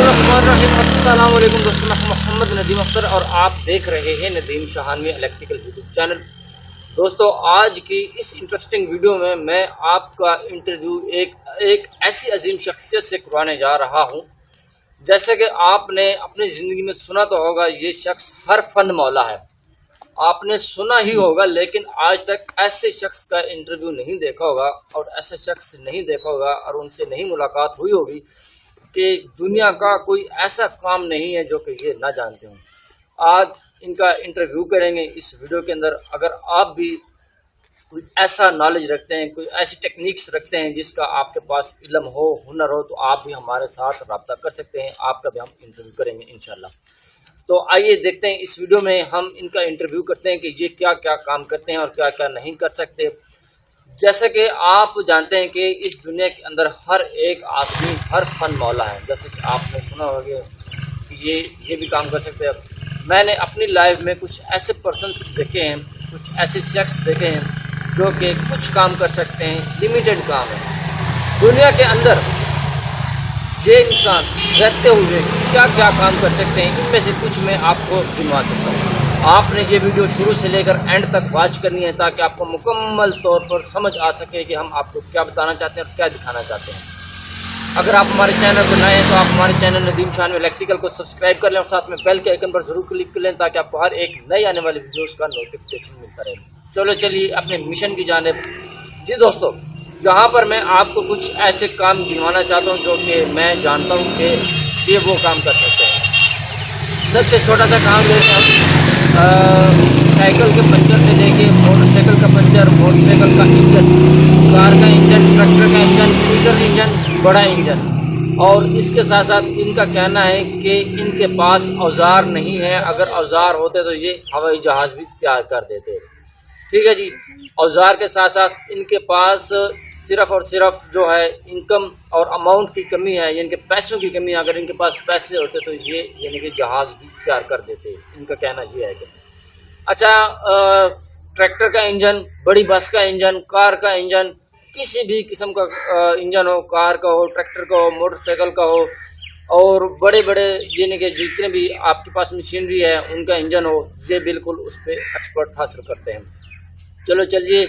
अस्सलाम वालेकुम दोस्तों, मैं मोहम्मद नदीम अख्तर और आप देख रहे हैं नदीम शाहानवी इलेक्ट्रिकल यूट्यूब चैनल। दोस्तों, आज की इस इंटरेस्टिंग वीडियो में मैं आपका इंटरव्यू एक ऐसी अजीम शख्सियत से करवाने जा रहा हूं। जैसे कि आपने अपनी ज़िंदगी में सुना तो होगा, ये शख्स हर फन मौला है, आपने सुना ही होगा, लेकिन आज तक ऐसे शख्स का इंटरव्यू नहीं देखा होगा और ऐसा शख्स नहीं देखा होगा और उनसे नहीं मुलाकात हुई होगी कि दुनिया का कोई ऐसा काम नहीं है जो कि ये ना जानते हों। आज इनका इंटरव्यू करेंगे इस वीडियो के अंदर। अगर आप भी कोई ऐसा नॉलेज रखते हैं, कोई ऐसी टेक्निक्स रखते हैं जिसका आपके पास इल्म हो, हुनर हो, तो आप भी हमारे साथ रब्ता कर सकते हैं। आपका भी हम इंटरव्यू करेंगे इंशाल्लाह। तो आइए देखते हैं इस वीडियो में हम इनका इंटरव्यू करते हैं कि ये क्या क्या काम करते हैं और क्या क्या नहीं कर सकते। जैसे कि आप जानते हैं कि इस दुनिया के अंदर हर एक आदमी हर फन मौला है। जैसे कि आपने सुना होगा कि ये भी काम कर सकते हैं। मैंने अपनी लाइफ में कुछ ऐसे पर्सन्स देखे हैं, कुछ ऐसे शख्स देखे हैं जो कि कुछ काम कर सकते हैं, लिमिटेड काम है। दुनिया के अंदर ये इंसान रहते हुए क्या क्या काम कर सकते हैं, इनमें से कुछ मैं आपको गिनवा सकता हूँ। आपने ये वीडियो शुरू से लेकर एंड तक वॉच करनी है ताकि आपको मुकम्मल तौर पर समझ आ सके कि हम आपको क्या बताना चाहते हैं और क्या दिखाना चाहते हैं। अगर आप हमारे चैनल पर नए हैं तो आप हमारे चैनल नदीम शाहानवी इलेक्ट्रिकल को सब्सक्राइब कर लें और साथ में बेल के आइकन पर ज़रूर क्लिक कर लें ताकि आपको हर एक नई आने वाली वीडियोज़ का नोटिफिकेशन मिलता रहे। चलो चलिए अपने मिशन की जानिब। जी दोस्तों, जहाँ पर मैं आपको कुछ ऐसे काम गिनवाना चाहता हूँ जो कि मैं जानता हूँ कि ये वो काम कर सकते हैं। सबसे छोटा सा काम लेते हम, साइकिल के पंचर से लेके मोटरसाइकिल का पंचर, मोटरसाइकिल का इंजन, कार का इंजन, ट्रैक्टर का इंजन, स्कूटर इंजन, बड़ा इंजन। और इसके साथ साथ इनका कहना है कि इनके पास औजार नहीं है, अगर औजार होते तो ये हवाई जहाज़ भी तैयार कर देते। ठीक है जी। औजार के साथ साथ इनके पास सिर्फ़ और सिर्फ जो है इनकम और अमाउंट की कमी है, यानी कि पैसों की कमी है। अगर इनके पास पैसे होते तो ये यानी कि जहाज़ भी तैयार कर देते। इनका कहना ये है कि अच्छा, ट्रैक्टर का इंजन, बड़ी बस का इंजन, कार का इंजन, किसी भी किस्म का इंजन हो, कार का हो, ट्रैक्टर का हो, मोटरसाइकिल का हो, और बड़े बड़े यानी कि जितने भी आपके पास मशीनरी है उनका इंजन हो, ये बिल्कुल उस पर एक्सपर्ट हासिल करते हैं। चलो चलिए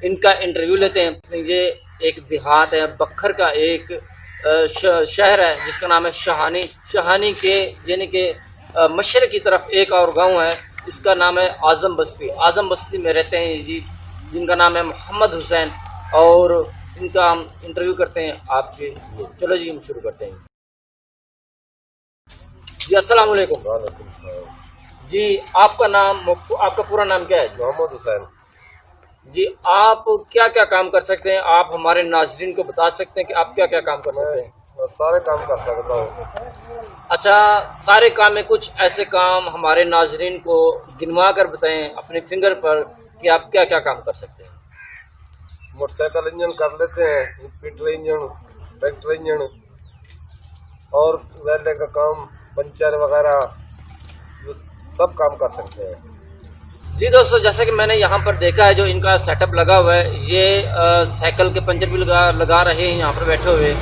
इनका इंटरव्यू लेते हैं। ये एक देहात है, बखर का एक शहर है जिसका नाम है शाहानी। शाहानी के यानी कि मशरक़ की तरफ एक और गांव है, इसका नाम है आज़म बस्ती। आज़म बस्ती में रहते हैं जी, जिनका नाम है मोहम्मद हुसैन, और इनका हम इंटरव्यू करते हैं आपके लिए। चलो जी हम शुरू करते हैं। जी अस्सलाम वालेकुम। जी आपका नाम, आपका पूरा नाम क्या है? मोहम्मद हुसैन। जी आप क्या क्या काम कर सकते हैं? आप हमारे नाजरीन को बता सकते हैं कि आप क्या क्या काम कर सकते हैं? मैं सारे काम कर सकता हूँ। अच्छा, सारे काम में कुछ ऐसे काम हमारे नाजरीन को गिनवा कर बताएं अपने फिंगर पर कि आप क्या क्या काम कर सकते हैं। मोटरसाइकिल इंजन कर लेते हैं, पीटर इंजन, ट्रैक्टर इंजन, और वेल्डिंग का काम, पंचर वगैरह, सब काम कर सकते हैं। जी दोस्तों, जैसा कि मैंने यहाँ पर देखा है जो इनका सेटअप लगा हुआ है, ये साइकिल के पंचर भी लगा रहे हैं यहाँ पर बैठे हुए,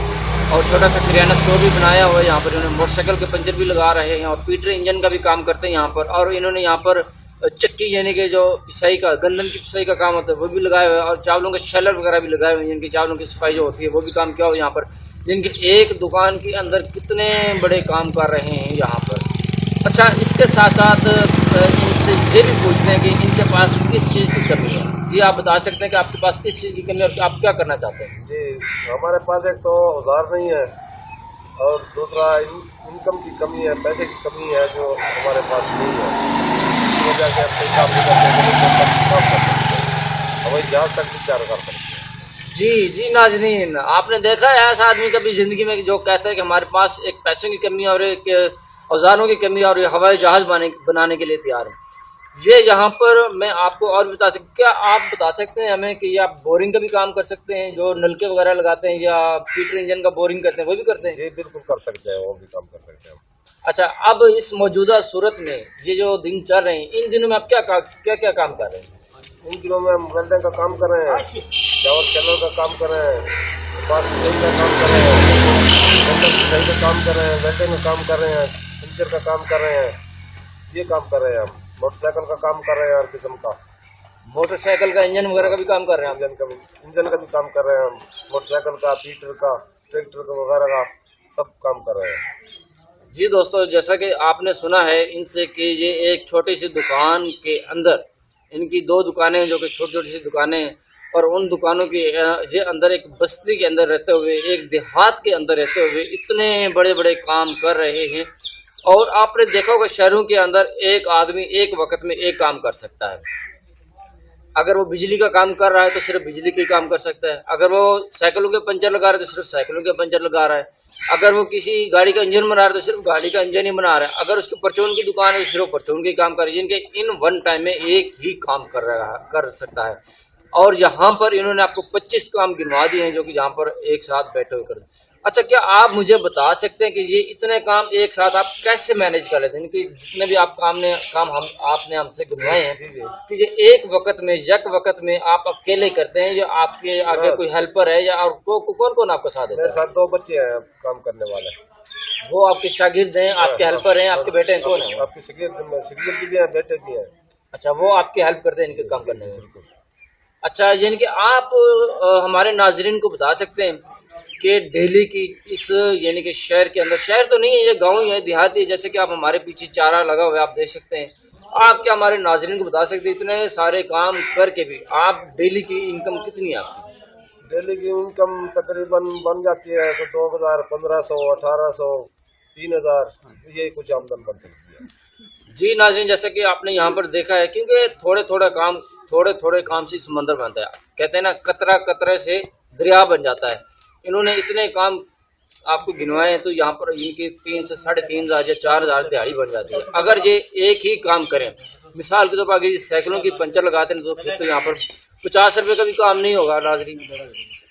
और छोटा सा किराना स्टोर भी बनाया हुआ है यहाँ पर। इन्होंने मोटरसाइकिल के पंचर भी लगा रहे हैं और पीटर इंजन का भी काम करते हैं यहाँ पर। और इन्होंने यहाँ पर चक्की यानी कि जो पिसाई का, गंदम की पिसाई का काम होता है वो भी लगाया हुआ है, और चावलों के शेलर वगैरह भी लगाए हुए हैं, जिनकी चावलों की सफाई जो होती है वो भी काम किया हुआ है यहाँ पर। जिनके एक दुकान के अंदर कितने बड़े काम कर रहे हैं यहाँ पर। अच्छा, इसके साथ साथ इनसे ये भी पूछते हैं कि इनके पास किस चीज़ की कमी है। जी आप बता सकते हैं कि आपके पास किस चीज़ की कमी है और आप क्या करना चाहते हैं? जी हमारे पास एक तो औजार नहीं है, और दूसरा इनकम की कमी है, पैसे की कमी है जो हमारे पास नहीं है। इस वजह से अपने काम हवाई जहाज तक विचार कर सकते हैं। जी नाज़रीन, आपने देखा है ऐसा आदमी कभी ज़िंदगी में जो कहता है कि हमारे पास एक पैसों की कमी है और एक औजारों की कमी और हवाई जहाज़ बनाने के लिए तैयार है। ये यहाँ पर मैं आपको और बता सकता, क्या आप बता सकते हैं हमें कि ये आप बोरिंग का भी काम कर सकते हैं, जो नलके वगैरह लगाते हैं, या पीटर इंजन का बोरिंग करते हैं वो भी करते हैं? जी बिल्कुल कर सकते हैं, वो भी काम कर सकते हैं। अच्छा, अब इस मौजूदा सूरत में ये जो दिन चल रहे हैं, इन दिनों में आप क्या क्या काम कर रहे हैं? इन दिनों में हम वेल्डिंग का काम कर रहे हैं, चावल शेलर का काम कर रहे हैं, बात का काम कर रहे हैं, मतलब सिलाई का काम कर रहे हैं, वेल्डिंग का काम कर रहे हैं, पंचर का काम कर रहे हैं, ये काम कर रहे हैं हम। मोटरसाइकिल का काम कर रहे हैं, हर किस्म का मोटरसाइकिल का इंजन वगैरह का भी काम कर रहे हैं आप? इंजन का भी काम कर रहे हैं हम, मोटरसाइकिल का, पीटर का, ट्रैक्टर का वगैरह का सब काम कर रहे हैं। जी दोस्तों, जैसा कि आपने सुना है इनसे कि ये एक छोटी सी दुकान के अंदर, इनकी 2 दुकानें हैं जो कि छोटी छोटी सी दुकानें हैं, और उन दुकानों के ये अंदर एक बस्ती के अंदर रहते हुए, एक देहात के अंदर रहते हुए इतने बड़े बड़े काम कर रहे हैं। और आपने देखा होगा शहरों के अंदर एक आदमी एक वक्त में एक काम कर सकता है। अगर वो बिजली का काम कर रहा है तो सिर्फ बिजली का ही काम कर सकता है, अगर वो साइकिलों के पंचर लगा रहा है तो सिर्फ साइकिलों के पंचर लगा रहा है, अगर वो किसी गाड़ी का इंजन बना रहा है तो सिर्फ गाड़ी का इंजन ही बना रहा है, अगर उसकी परचून की दुकान है तो सिर्फ परचून के काम कर रही है, जिनके इन वन टाइम में एक ही काम कर सकता है। और यहाँ पर इन्होंने आपको 25 काम गिनवा दिए हैं जो कि यहाँ पर एक साथ बैठे हुए कर। अच्छा, क्या आप मुझे बता सकते हैं कि ये इतने काम एक साथ आप कैसे मैनेज कर लेते हैं? इनकी जितने भी आप आपने हमसे गिनवाए हैं कि ये एक वक्त में वक्त में आप अकेले करते हैं, या आपके आगे कोई हेल्पर है, या और कौन कौन आपका साथ देता है? मेरे साथ 2 बच्चे हैं काम करने वाले। वो आपके शागिर्द हैं, आपके हेल्पर हैं, आपके बेटे हैं, कौन है? आपके शागिर्द भी हैं, बेटे भी हैं। अच्छा, वो आपकी हेल्प करते हैं इनके काम करने में। अच्छा, यानी कि आप हमारे नाजरीन को बता सकते हैं कि दिल्ली की इस यानी कि शहर के अंदर, शहर तो नहीं है, ये गांव ही है, देहाती है, जैसे कि आप हमारे पीछे चारा लगा हुआ है आप देख सकते हैं। आप क्या हमारे नाजरीन को बता सकते हैं इतने सारे काम करके भी आप डेली की इनकम कितनी है आपकी? डेली की इनकम तकरीबन बन जाती है तो 2000, 1500, 1800, 3000, यही कुछ आमदन बन सकती है। जी नाज़रीन, जैसे कि आपने यहाँ पर देखा है, क्योंकि थोड़े थोड़े काम से समंदर बनता है, कहते हैं ना, कतरा कतरे से दरिया बन जाता है। इन्होंने इतने काम आपको गिनवाए हैं तो यहाँ पर इनके 3 से 3500 या 4000 दिहाड़ी बन जाती है। अगर ये एक ही काम करें, मिसाल के तौर पर अगर साइकिलों की पंचर लगाते हैं तो फिर तो यहाँ पर 50 रुपये का भी काम नहीं होगा नाज़रीन।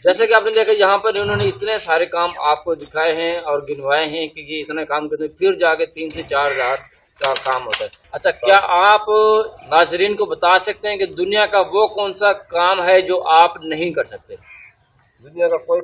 जैसे कि आपने देखा यहाँ पर इन्होंने इतने सारे काम आपको दिखाए हैं और गिनवाए हैं कि ये इतने काम करते हैं, फिर जाके 3 से 4000 का काम होता है। अच्छा, क्या आप नाज़रीन को बता सकते हैं कि दुनिया का वो कौन सा काम है जो आप नहीं कर सकते? दुनिया का कोई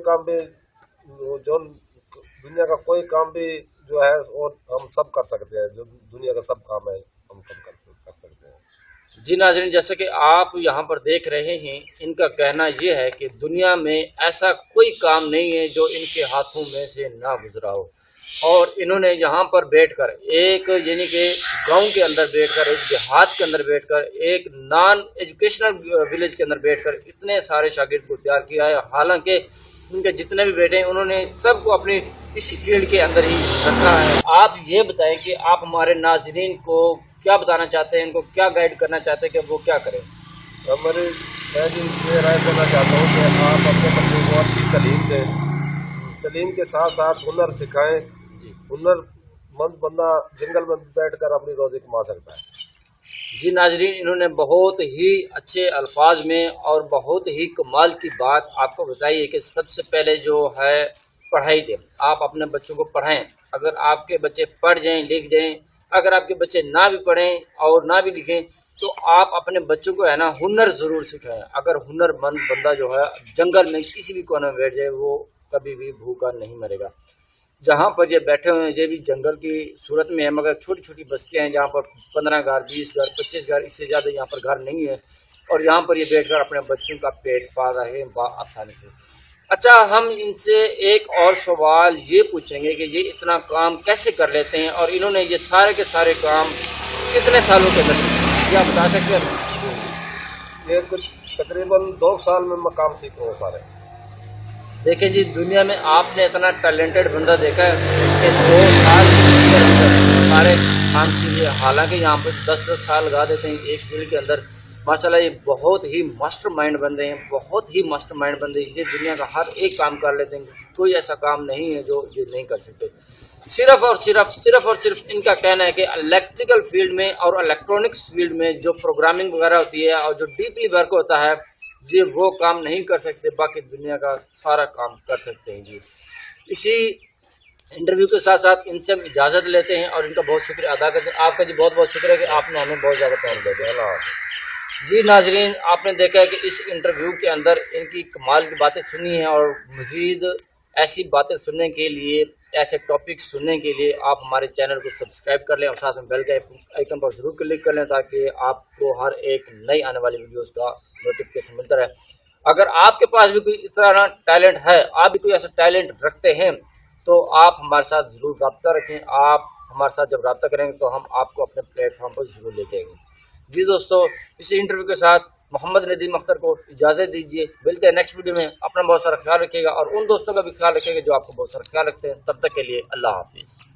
काम भी जो है वो हम सब कर सकते हैं। जो दुनिया का सब काम है हम सब कर सकते हैं। जी नाज़रीन, जैसे कि आप यहाँ पर देख रहे हैं, इनका कहना ये है कि दुनिया में ऐसा कोई काम नहीं है जो इनके हाथों में से ना गुजरा हो। और इन्होंने यहाँ पर बैठकर एक यानी कि गांव के अंदर बैठकर, एक देहात के अंदर बैठकर, एक नॉन एजुकेशनल विलेज के अंदर बैठकर इतने सारे शागिर्द को तैयार किया है। हालांकि उनके जितने भी बेटे हैं उन्होंने सबको अपनी इसी फील्ड के अंदर ही रखा है। आप ये बताएं कि आप हमारे नाज़रीन को क्या बताना चाहते हैं, इनको क्या गाइड करना चाहते हैं कि वो क्या करें? मैं ये राय देना चाहता हूँ कि आप अपने बच्चों को अच्छी तालीम दें, तालीम के साथ साथ हुनर सिखाएं। हुनरमंद बंदा जंगल में बैठकर अपनी रोजी कमा सकता है। जी नाज़रीन, इन्होंने बहुत ही अच्छे अल्फाज में और बहुत ही कमाल की बात आपको बताई है कि सबसे पहले जो है पढ़ाई दें। आप अपने बच्चों को पढ़ाएं। अगर आपके बच्चे पढ़ जाएं, लिख जाएं, अगर आपके बच्चे ना भी पढ़ें और ना भी लिखें तो आप अपने बच्चों को है ना हुनर ज़रूर सिखाएं। अगर हुनरमंद बंदा जो है जंगल में किसी भी कोने में बैठ जाए वो कभी भी भूखा नहीं मरेगा। जहाँ पर ये बैठे हुए हैं ये भी जंगल की सूरत में है, मगर छोटी छोटी बस्तियाँ हैं जहाँ पर 15 घर, 20 घर, 25 घर, इससे ज़्यादा यहाँ पर घर नहीं है। और यहाँ पर ये बैठकर अपने बच्चों का पेट पाल रहे हैं आसानी से। अच्छा, हम इनसे एक और सवाल ये पूछेंगे कि ये इतना काम कैसे कर लेते हैं और इन्होंने ये सारे के सारे काम कितने सालों के अंदर, क्या बता सकते हैं? ये कुछ तकरीबन 2 साल में मैं काम सीख रहा हूँ सारे। देखिए जी, दुनिया में आपने इतना टैलेंटेड बंदा देखा है कि 2 साल के अंदर सारे काम कीजिए। हालांकि यहाँ पर 10-10 साल लगा देते हैं एक फील्ड के अंदर। माशाल्लाह, ये बहुत ही मास्टरमाइंड बंदे हैं, बहुत ही मास्टरमाइंड बंदे। ये दुनिया का हर एक काम कर लेते हैं, कोई ऐसा काम नहीं है जो ये नहीं कर सकते। सिर्फ और सिर्फ इनका कहना है कि इलेक्ट्रिकल फील्ड में और इलेक्ट्रॉनिक्स फील्ड में जो प्रोग्रामिंग वगैरह होती है और जो डीपली वर्क होता है ये वो काम नहीं कर सकते, बाकी दुनिया का सारा काम कर सकते हैं जी। इसी इंटरव्यू के साथ साथ इनसे हम इजाज़त लेते हैं और इनका बहुत शुक्रिया अदा करते हैं। आपका जी बहुत बहुत शुक्रिया कि आपने हमें बहुत ज़्यादा टाइम दे दिया। जी नाजरीन, आपने देखा है कि इस इंटरव्यू के अंदर इनकी कमाल की बातें सुनी हैं और मज़ीद ایسی باتیں سننے کے لیے، ایسے ٹاپکس سننے کے لیے آپ ہمارے چینل کو سبسکرائب کر لیں اور ساتھ میں بیل کے آئیکن پر ضرور کلک کر لیں تاکہ آپ کو ہر ایک نئی آنے والی ویڈیوز کا نوٹیفکیشن ملتا رہے۔ اگر آپ کے پاس بھی کوئی اس طرح ٹیلنٹ ہے، آپ بھی کوئی ایسا ٹیلنٹ رکھتے ہیں تو آپ ہمارے ساتھ ضرور رابطہ رکھیں۔ آپ ہمارے ساتھ جب رابطہ کریں گے تو ہم آپ کو اپنے پلیٹ فارم پر ضرور لے جائیں گے۔ جی دوستو، اسی انٹرویو کے ساتھ محمد ندیم اختر کو اجازت دیجیے، ملتے ہیں نیکسٹ ویڈیو میں۔ اپنا بہت سارا خیال رکھیے گا اور ان دوستوں کا بھی خیال رکھیے گا جو آپ کو بہت سارا خیال رکھتے ہیں۔ تب تک کے لیے اللہ حافظ۔